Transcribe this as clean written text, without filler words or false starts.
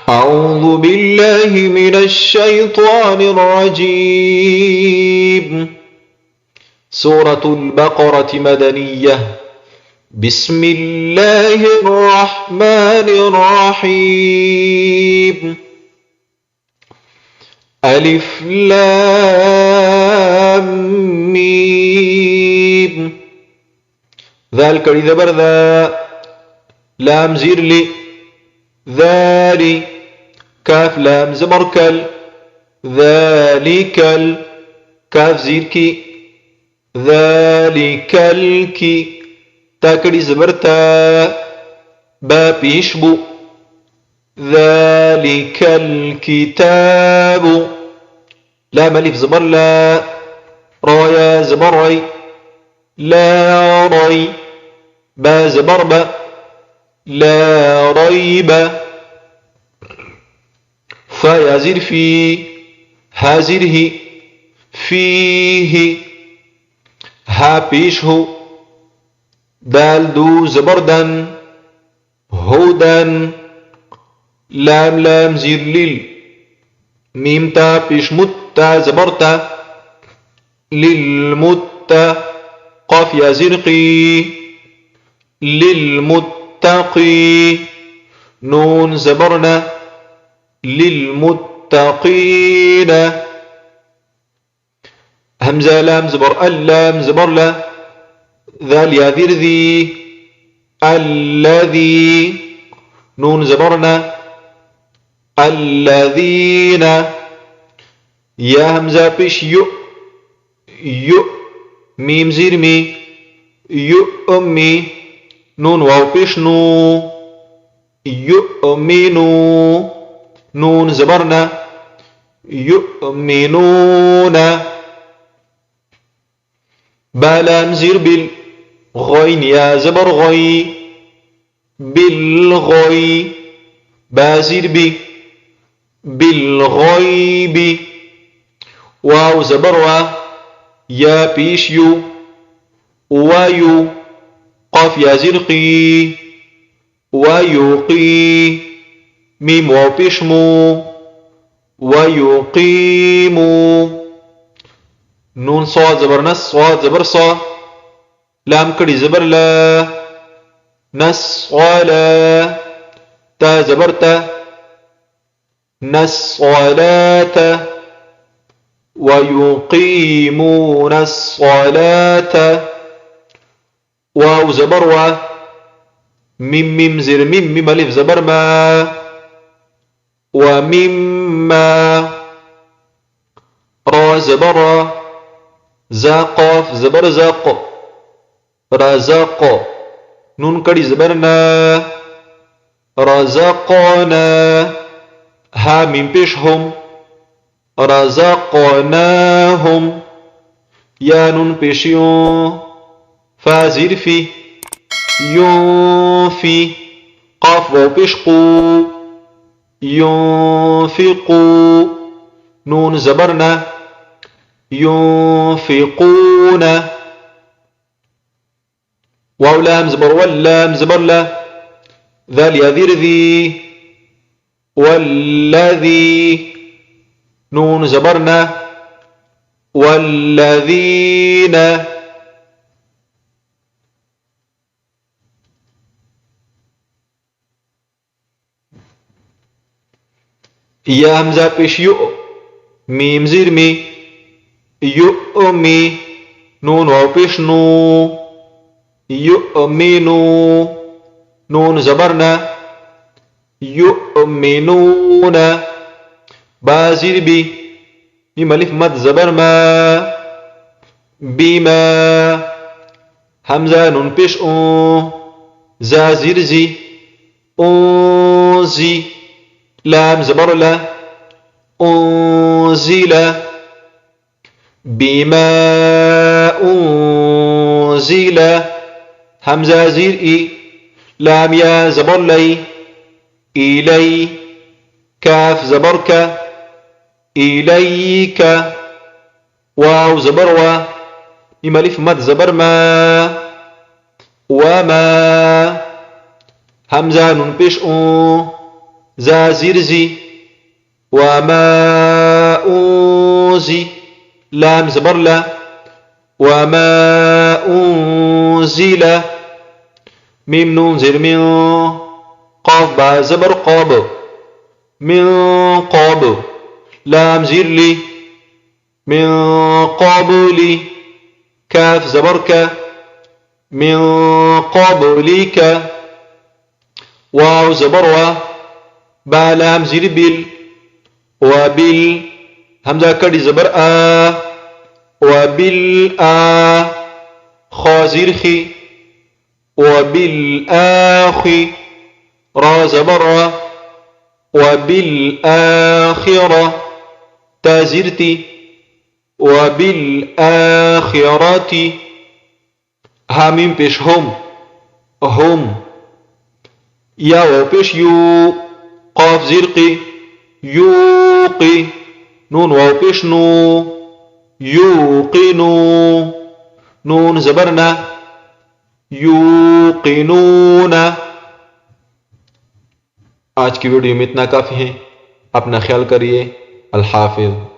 أعوذ بالله من الشيطان الرجيم. سورة البقرة مدنية. بسم الله الرحمن الرحيم. ألف لام ميم. ذلك لذبر ذا، لام زير لي، ذالي، كاف لام زبركل، ذلك كاف زيركي، ذلك الكي، تاكري زبرتا، با بيشبو، ذلك الكتاب، لا مليف زبر لا، رايا زبر ري، لا ري، با زبر با، لا ريب، فيزر في، هازره، فيه، ها بيشه، دال دو زبردن، هدى، لام لام زير لل، ميم تا بيش متا زبرتا، للمتا، قاف يا زرقي، للمتقي، نون زبرنا، للمتقين، همزة لام زبر اللام زبر لا، ذال يا ذير ذي، الذي، نون زبرنا، الذين، يا همزة بش يؤ، يؤ، ميم زير مي، يؤمي، نون واو بش نو، يؤمنوا، نون زبرنا، يؤمنون، بلام زير بالغين يا زبر غي، بالغي، بازير بي، بالغيب، واو زبر وا، يا بيش يو، ويو، قاف يا زرقي، ويقي، ميم واو بيش مو، ويقيم، نون صاد زبر نس، صاد زبر صا، لام كري زبر لا، نس ولا، تا زبر تا، نس ولاة، ويقيمون الصلاة، واو زبر وا، ميم ميم زر ميم ميم ألف زبر ما، ومما، را زبر، زاقاف زبر زاق، رزاق، نون كري زبرنا، رزقنا، ها ميم بيشهم، رزقناهم، يا نون بيشيون، فازير في، ينفي، قاف واو بيشقو، ينفقوا، نون زبرنا، ينفقون، واو لام زبر واللام زبر لا، ذال يذير ذي، والذي، نون زبرنا، والذين، يا همزة بيش يؤ، ميم زير مي، يؤمي، نون واو بيش نو، يؤمنوا، نون زبرنا، يؤمنون، بازير بي، ميم ألف مد زبر ما، بما، همزة نون بيش أون، زازير زي، أنزي، لام زبر لا، أنزل، بما أنزل، همزة زير إي، لام يا زبر لي، إلي، كاف زبرك، إليك، واو زبر وا، ميم ألف مد زبر ما، وما، همزة نون بيش أون، زا زرزي وما أنزي لام زبر لا وما أنزل ميم نون زر من قاف با زبر قاب من قاب لام زر لي من قبلي كاف زبرك من قبلك واو زبر با لام زر بال وبال همزة كدي زبر وبالآ خا زر خي وبالآخي را زبر وبالآخرة تازرتي وبالآخرة هاميم پیش هم يا و پیش يو قاف زرقي يوقي نون واو پیش نو يوقنو نون زبرنا يوقنون. आज की वीडियो में इतना काफ़ी है. अपना ख्याल करिए. अल हाफिज़.